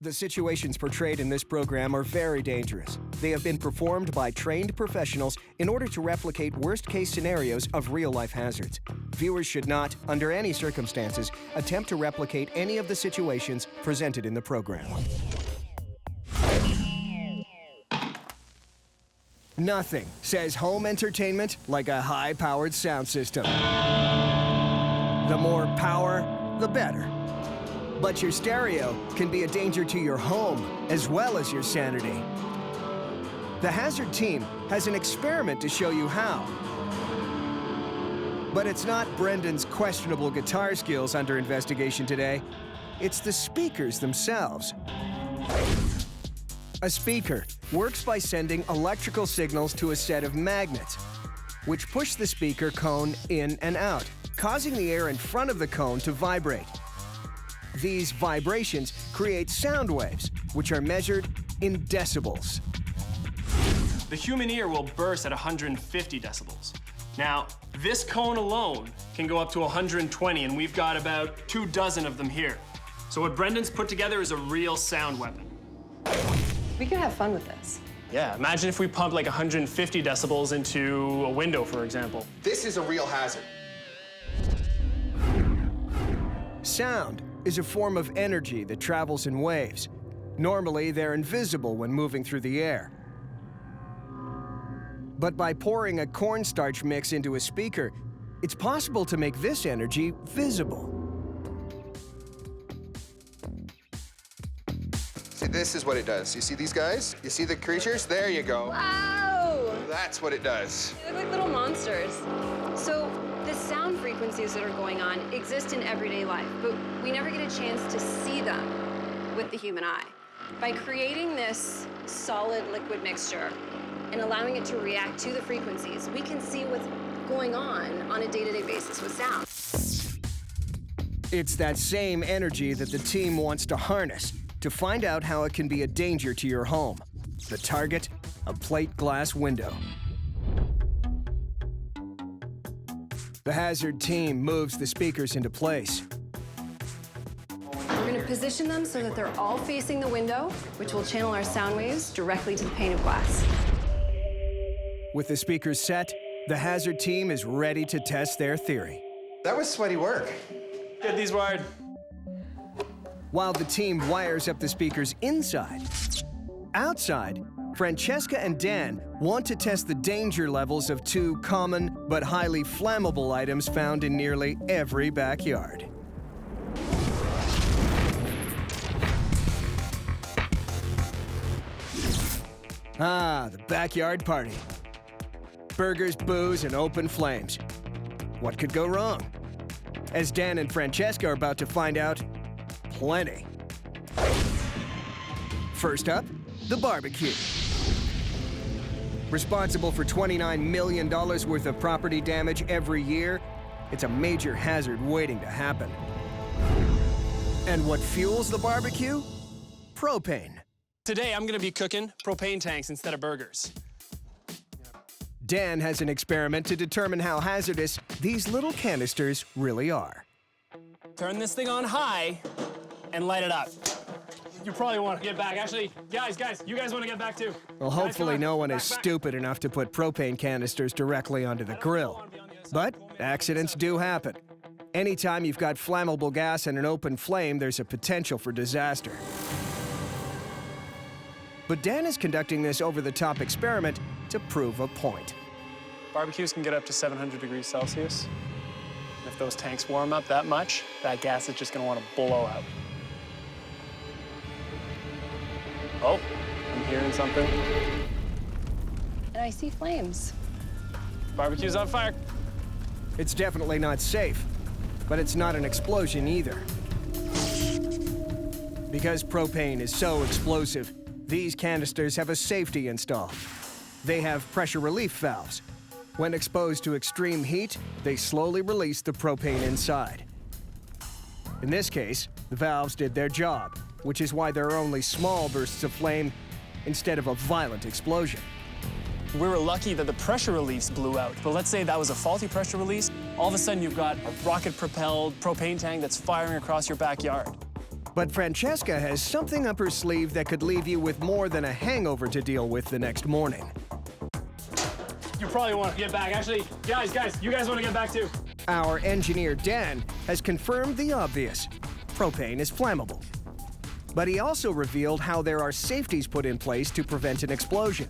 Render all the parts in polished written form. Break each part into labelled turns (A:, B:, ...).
A: The situations portrayed in this program are very dangerous. They have been performed by trained professionals in order to replicate worst-case scenarios of real-life hazards. Viewers should not, under any circumstances, attempt to replicate any of the situations presented in the program. Nothing says home entertainment like a high-powered sound system. The more power, the better. But your stereo can be a danger to your home as well as your sanity. The Hazard team has an experiment to show you how. But it's not Brendan's questionable guitar skills under investigation today. It's the speakers themselves. A speaker works by sending electrical signals to a set of magnets, which push the speaker cone in and out, causing the air in front of the cone to vibrate. These vibrations create sound waves, which are measured in decibels.
B: The human ear will burst at 150 decibels. Now, this cone alone can go up to 120, and we've got about 24 of them here. So what Brendan's put together is a real sound weapon.
C: We could have fun with this.
B: Yeah, imagine if we pumped like 150 decibels into a window, for example.
D: This is a real hazard.
A: Sound is a form of energy that travels in waves. Normally, they're invisible when moving through the air. But by pouring a cornstarch mix into a speaker, it's possible to make this energy visible.
D: See, this is what it does. You see these guys? You see the creatures? There you go.
C: Wow!
D: That's what it does.
C: They look like little monsters. So the sound frequencies that are going on exist in everyday life, but we never get a chance to see them with the human eye. By creating this solid liquid mixture and allowing it to react to the frequencies, we can see what's going on a day-to-day basis with sound.
A: It's that same energy that the team wants to harness to find out how it can be a danger to your home. The target, a plate glass window. The Hazard team moves the speakers into place.
C: We're going to position them so that they're all facing the window, which will channel our sound waves directly to the pane of glass.
A: With the speakers set, the Hazard team is ready to test their theory.
D: That was sweaty work.
B: Get these wired.
A: While the team wires up the speakers inside, outside, Francesca and Dan want to test the danger levels of two common but highly flammable items found in nearly every backyard. Ah, the backyard party. Burgers, booze, and open flames. What could go wrong? As Dan and Francesca are about to find out, plenty. First up, the barbecue. Responsible for $29 million worth of property damage every year, it's a major hazard waiting to happen. And what fuels the barbecue? Propane.
B: Today, I'm gonna be cooking propane tanks instead of burgers.
A: Dan has an experiment to determine how hazardous these little canisters really are.
B: Turn this thing on high and light it up. You probably want to get back. Actually, guys, you guys want to get back too.
A: Well,
B: Guys,
A: hopefully
B: come on.
A: no one is
B: Back.
A: stupid enough to put propane canisters directly onto the grill. But accidents do happen. Anytime you've got flammable gas and an open flame, there's a potential for disaster. But Dan is conducting this over-the-top experiment to prove a point.
B: Barbecues can get up to 700 degrees Celsius. And if those tanks warm up that much, that gas is just gonna want to blow out. Oh, I'm hearing something.
C: And I see flames.
B: Barbecue's on fire.
A: It's definitely not safe, but it's not an explosion either. Because propane is so explosive, these canisters have a safety install. They have pressure relief valves. When exposed to extreme heat, they slowly release the propane inside. In this case, the valves did their job, which is why there are only small bursts of flame instead of a violent explosion.
B: We were lucky that the pressure release blew out, but let's say that was a faulty pressure release, all of a sudden you've got a rocket-propelled propane tank that's firing across your backyard.
A: But Francesca has something up her sleeve that could leave you with more than a hangover to deal with the next morning.
B: You probably want to get back. Actually, guys, you guys want to get back too.
A: Our engineer, Dan, has confirmed the obvious. Propane is flammable. But he also revealed how there are safeties put in place to prevent an explosion.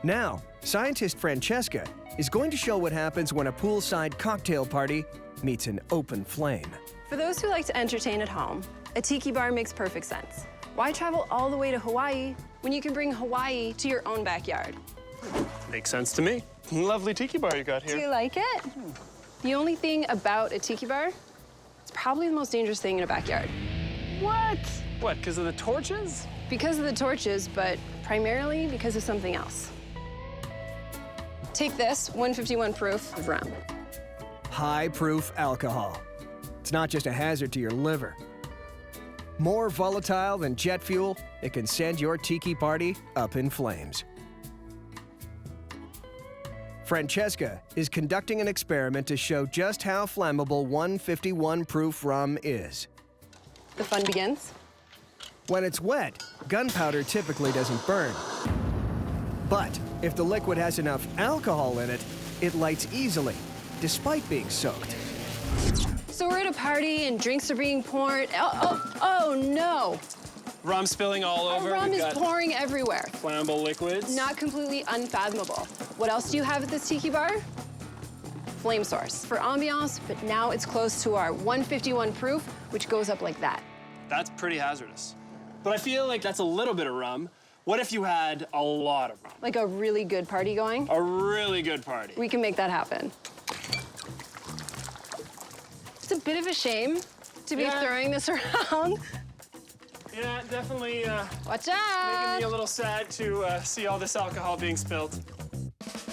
A: Now, scientist Francesca is going to show what happens when a poolside cocktail party meets an open flame.
C: For those who like to entertain at home, a tiki bar makes perfect sense. Why travel all the way to Hawaii when you can bring Hawaii to your own backyard?
B: Makes sense to me. Lovely tiki bar you got here.
C: Do you like it? The only thing about a tiki bar, it's probably the most dangerous thing in a backyard.
B: What? What, because of the torches?
C: Because of the torches, but primarily because of something else. Take this, 151 proof of rum.
A: High-proof alcohol. It's not just a hazard to your liver. More volatile than jet fuel, it can send your tiki party up in flames. Francesca is conducting an experiment to show just how flammable 151 proof rum is.
C: The fun begins.
A: When it's wet, gunpowder typically doesn't burn. But if the liquid has enough alcohol in it, it lights easily, despite being soaked.
C: So we're at a party and drinks are being poured. Oh no!
B: Rum spilling all over.
C: Rum
B: We've
C: is
B: got
C: pouring everywhere.
B: flammable liquids.
C: Not completely unfathomable. What else do you have at this tiki bar? Flame source for ambiance, but now it's close to our 151 proof, which goes up like that.
B: That's pretty hazardous. But I feel like that's a little bit of rum. What if you had a lot of rum?
C: Like a really good party going?
B: A really good party.
C: We can make that happen. It's a bit of a shame to be throwing this around.
B: Yeah, definitely
C: Watch
B: making
C: out!
B: me a little sad to see all this alcohol being spilled.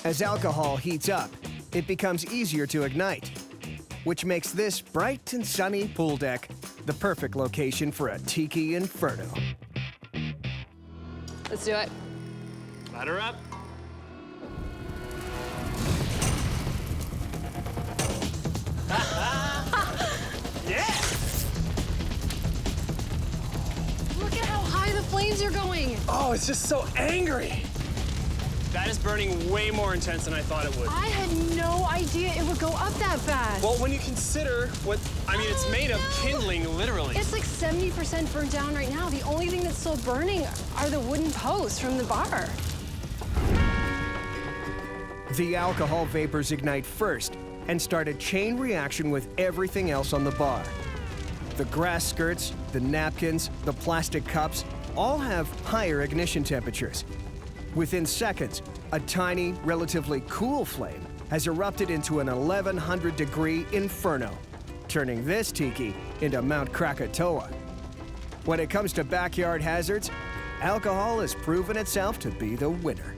A: As alcohol heats up, it becomes easier to ignite, which makes this bright and sunny pool deck the perfect location for a tiki inferno.
C: Let's do it.
B: Ladder up. Yeah!
C: Look at how high the flames are going.
B: Oh, it's just so angry. That is burning way more intense than I thought it would.
C: I had no idea it would go up that fast.
B: Well, when you consider what, I mean, it's made of kindling, literally.
C: It's like 70% burnt down right now. The only thing that's still burning are the wooden posts from the bar.
A: The alcohol vapors ignite first and start a chain reaction with everything else on the bar. The grass skirts, the napkins, the plastic cups all have higher ignition temperatures. Within seconds, a tiny, relatively cool flame has erupted into an 1,100-degree inferno, turning this tiki into Mount Krakatoa. When it comes to backyard hazards, alcohol has proven itself to be the winner.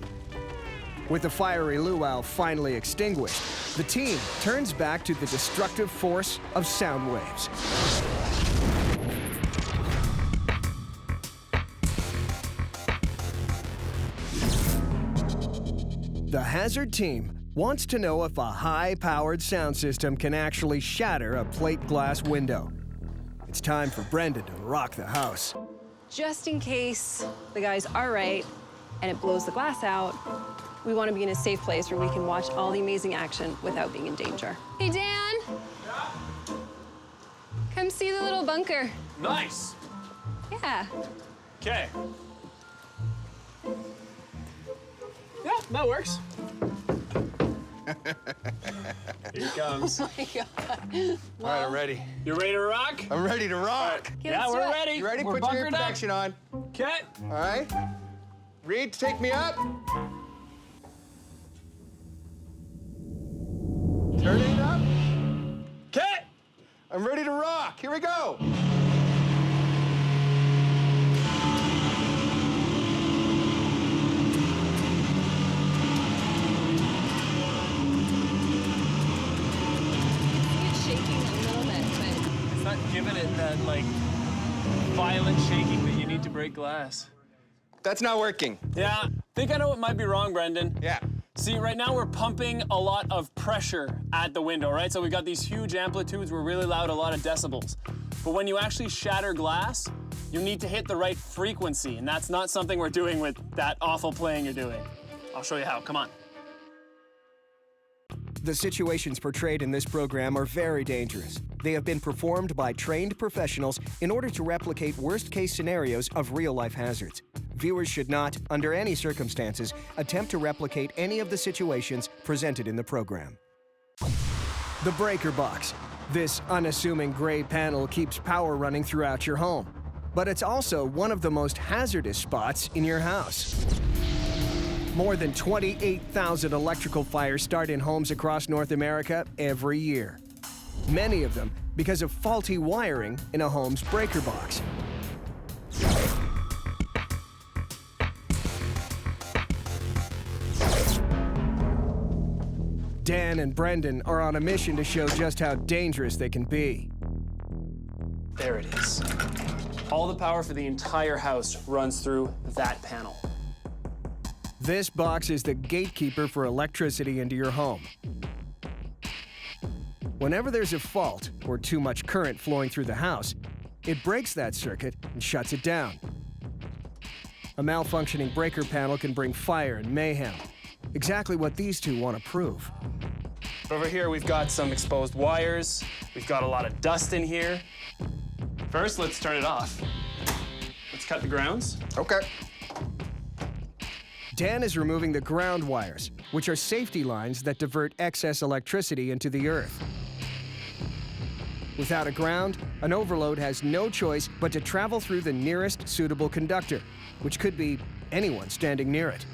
A: With the fiery luau finally extinguished, the team turns back to the destructive force of sound waves. The hazard team wants to know if a high-powered sound system can actually shatter a plate glass window. It's time for Brendan to rock the house.
C: Just in case the guys are right and it blows the glass out, we want to be in a safe place where we can watch all the amazing action without being in danger. Hey, Dan. Come see the little bunker.
B: Nice.
C: Yeah.
B: Okay. Yeah, that works. Here it comes.
C: Oh my God.
D: All right, I'm ready.
B: You ready to rock?
D: I'm ready to rock.
C: Okay,
B: Yeah,
C: let's do
B: we're
C: it.
B: ready.
D: You ready?
B: We're
D: Put your
B: bunkered up.
D: protection on.
B: Okay.
D: All right. Reed, take me up. Turn it up.
B: Okay.
D: I'm ready to rock. Here we go.
C: It's shaking a little bit, but
B: It's not giving it that, like, violent shaking that you need to break glass.
D: That's not working.
B: Yeah. I think I know what might be wrong, Brendan.
D: Yeah.
B: See, right now we're pumping a lot of pressure at the window, right? So we got these huge amplitudes, we're really loud, a lot of decibels. But when you actually shatter glass, you need to hit the right frequency, and that's not something we're doing with that awful playing you're doing. I'll show you how, come on.
A: The situations portrayed in this program are very dangerous. They have been performed by trained professionals in order to replicate worst-case scenarios of real-life hazards. Viewers should not, under any circumstances, attempt to replicate any of the situations presented in the program. The breaker box. This unassuming gray panel keeps power running throughout your home. But it's also one of the most hazardous spots in your house. More than 28,000 electrical fires start in homes across North America every year. Many of them because of faulty wiring in a home's breaker box. Dan and Brendan are on a mission to show just how dangerous they can be.
B: There it is. All the power for the entire house runs through that panel.
A: This box is the gatekeeper for electricity into your home. Whenever there's a fault or too much current flowing through the house, it breaks that circuit and shuts it down. A malfunctioning breaker panel can bring fire and mayhem. Exactly what these two want to prove.
B: Over here, we've got some exposed wires. We've got a lot of dust in here. First, let's turn it off. Let's cut the grounds.
D: Okay.
A: Dan is removing the ground wires, which are safety lines that divert excess electricity into the earth. Without a ground, an overload has no choice but to travel through the nearest suitable conductor, which could be anyone standing near it.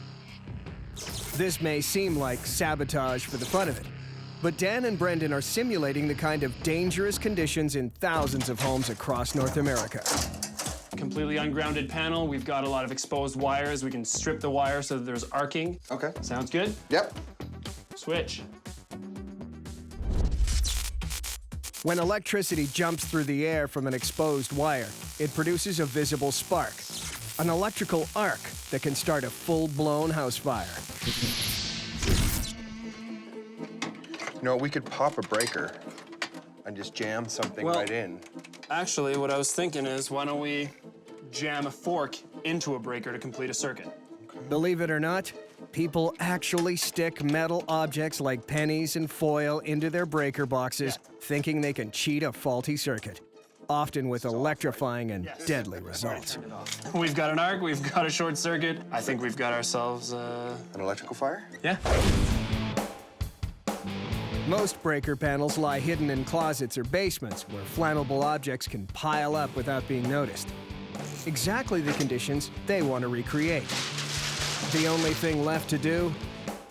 A: This may seem like sabotage for the fun of it, but Dan and Brendan are simulating the kind of dangerous conditions in thousands of homes across North America.
B: Completely ungrounded panel. We've got a lot of exposed wires. We can strip the wire so that there's arcing.
D: Okay.
B: Sounds good?
D: Yep.
B: Switch.
A: When electricity jumps through the air from an exposed wire, it produces a visible spark, an electrical arc that can start a full-blown house fire.
D: You know, we could pop a breaker and just jam something right in.
B: Actually, what I was thinking is, why don't we jam a fork into a breaker to complete a circuit?
A: Believe it or not, people actually stick metal objects like pennies and foil into their breaker boxes, thinking they can cheat a faulty circuit, often with electrifying and deadly results.
B: We've got an arc, we've got a short circuit. I think we've got ourselves,
D: An electrical fire?
B: Yeah.
A: Most breaker panels lie hidden in closets or basements where flammable objects can pile up without being noticed. Exactly the conditions they want to recreate. The only thing left to do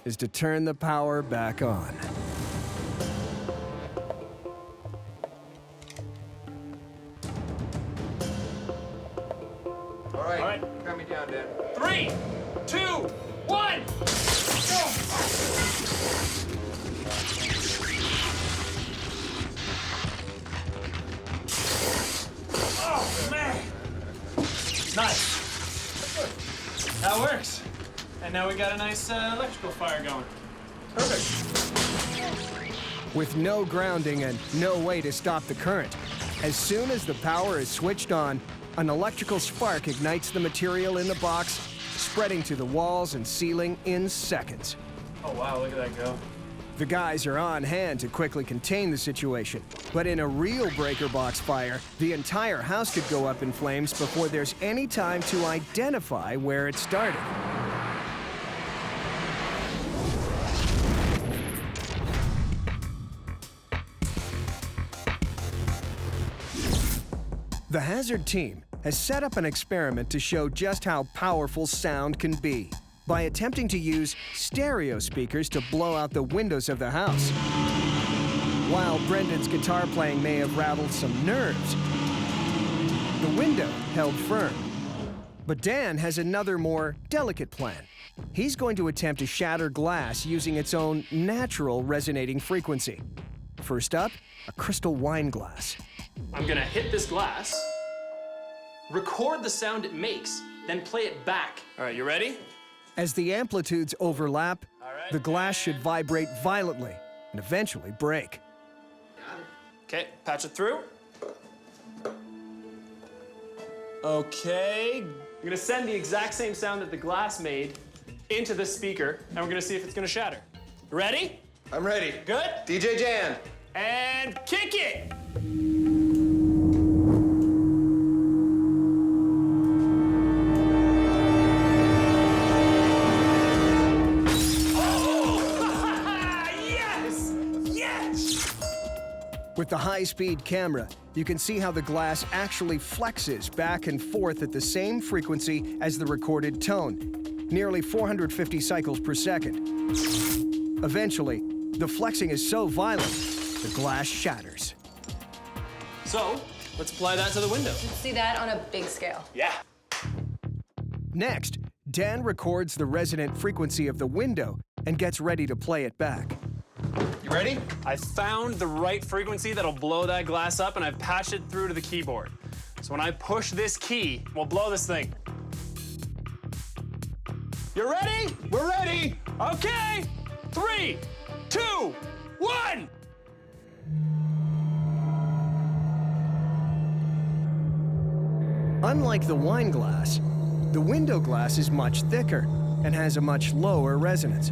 A: is to turn the power back on.
D: All right.
B: All right.
D: Cut me down, Dan.
B: 3, 2, 1, go! Oh, man. Nice. That works. And now we got a nice electrical fire going. Perfect.
A: With no grounding and no way to stop the current, as soon as the power is switched on, an electrical spark ignites the material in the box, spreading to the walls and ceiling in seconds.
B: Oh, wow, look at that go.
A: The guys are on hand to quickly contain the situation, but in a real breaker box fire, the entire house could go up in flames before there's any time to identify where it started. The Hazard team has set up an experiment to show just how powerful sound can be by attempting to use stereo speakers to blow out the windows of the house. While Brendan's guitar playing may have rattled some nerves, the window held firm. But Dan has another more delicate plan. He's going to attempt to shatter glass using its own natural resonating frequency. First up, a crystal wine glass.
B: I'm gonna hit this glass, record the sound it makes, then play it back. All right, you ready?
A: As the amplitudes overlap, the glass should vibrate violently and eventually break.
B: Okay, patch it through. Okay. I'm gonna send the exact same sound that the glass made into this speaker, and we're gonna see if it's gonna shatter. Ready?
D: I'm ready.
B: Good?
D: DJ Jan.
B: And kick it!
A: With the high-speed camera, you can see how the glass actually flexes back and forth at the same frequency as the recorded tone, nearly 450 cycles per second. Eventually, the flexing is so violent, the glass shatters.
B: So, let's apply that to the window.
C: Let's see that on a big scale.
B: Yeah.
A: Next, Dan records the resonant frequency of the window and gets ready to play it back.
D: You ready?
B: I found the right frequency that'll blow that glass up, and I've patched it through to the keyboard. So when I push this key, we'll blow this thing. You ready?
D: We're ready.
B: Okay. 3, 2, 1.
A: Unlike the wine glass, the window glass is much thicker and has a much lower resonance.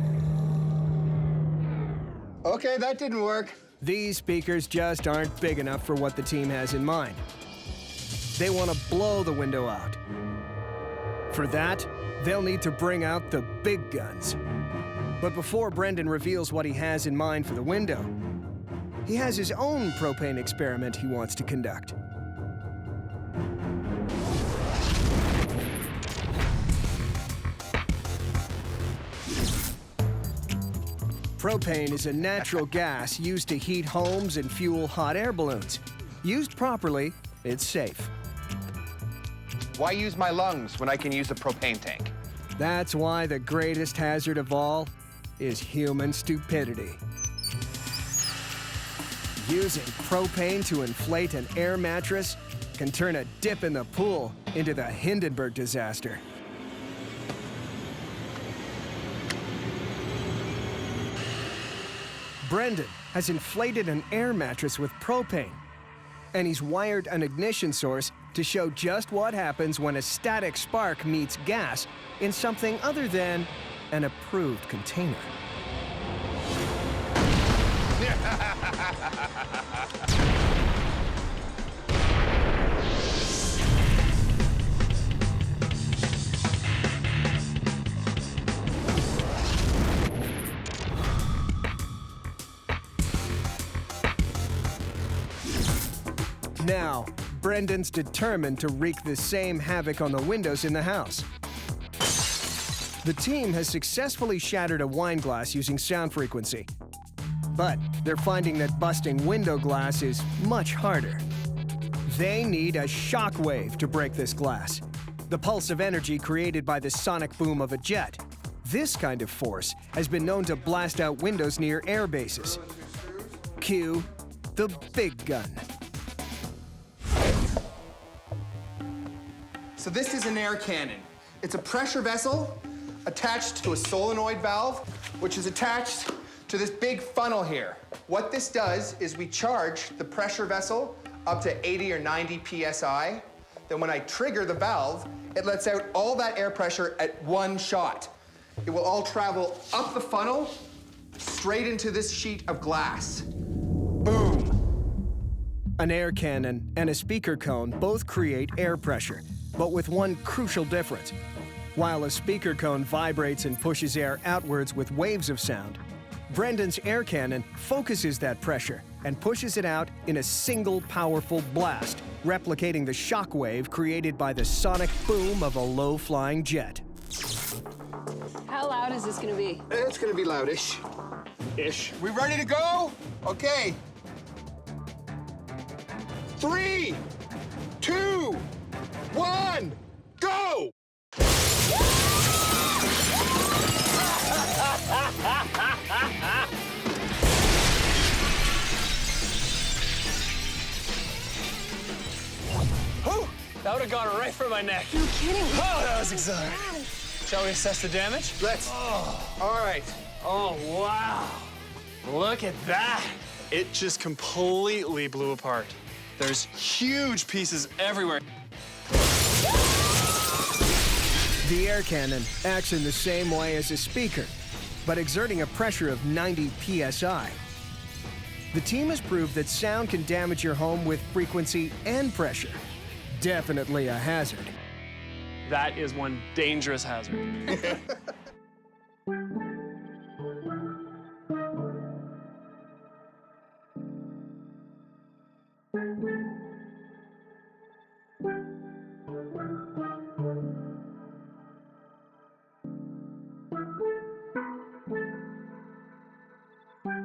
D: Okay, that didn't work.
A: These speakers just aren't big enough for what the team has in mind. They want to blow the window out. For that, they'll need to bring out the big guns. But before Brendan reveals what he has in mind for the window, he has his own propane experiment he wants to conduct. Propane is a natural gas used to heat homes and fuel hot air balloons. Used properly, it's safe.
E: Why use my lungs when I can use a propane tank?
A: That's why the greatest hazard of all is human stupidity. Using propane to inflate an air mattress can turn a dip in the pool into the Hindenburg disaster. Brendan has inflated an air mattress with propane, and he's wired an ignition source to show just what happens when a static spark meets gas in something other than an approved container. Now, Brendan's determined to wreak the same havoc on the windows in the house. The team has successfully shattered a wine glass using sound frequency. But they're finding that busting window glass is much harder. They need a shock wave to break this glass, the pulse of energy created by the sonic boom of a jet. This kind of force has been known to blast out windows near air bases. Cue the big gun.
F: So this is an air cannon. It's a pressure vessel attached to a solenoid valve, which is attached to this big funnel here. What this does is we charge the pressure vessel up to 80 or 90 PSI. Then when I trigger the valve, it lets out all that air pressure at one shot. It will all travel up the funnel, straight into this sheet of glass. Boom.
A: An air cannon and a speaker cone both create air pressure, but with one crucial difference. While a speaker cone vibrates and pushes air outwards with waves of sound, Brendan's air cannon focuses that pressure and pushes it out in a single powerful blast, replicating the shock wave created by the sonic boom of a low-flying jet.
C: How loud is this gonna be?
F: It's gonna be loudish.
B: Ish.
F: We ready to go? Okay. 3, 2, 1, go!
B: Whew, that would have gone right for my neck.
C: No kidding.
B: Oh, that was exciting. Shall we assess the damage?
F: Let's. All right.
B: Oh, wow. Look at that. It just completely blew apart. There's huge pieces everywhere.
A: The air cannon acts in the same way as a speaker, but exerting a pressure of 90 psi. The team has proved that sound can damage your home with frequency and pressure. Definitely a hazard.
B: That is one dangerous hazard.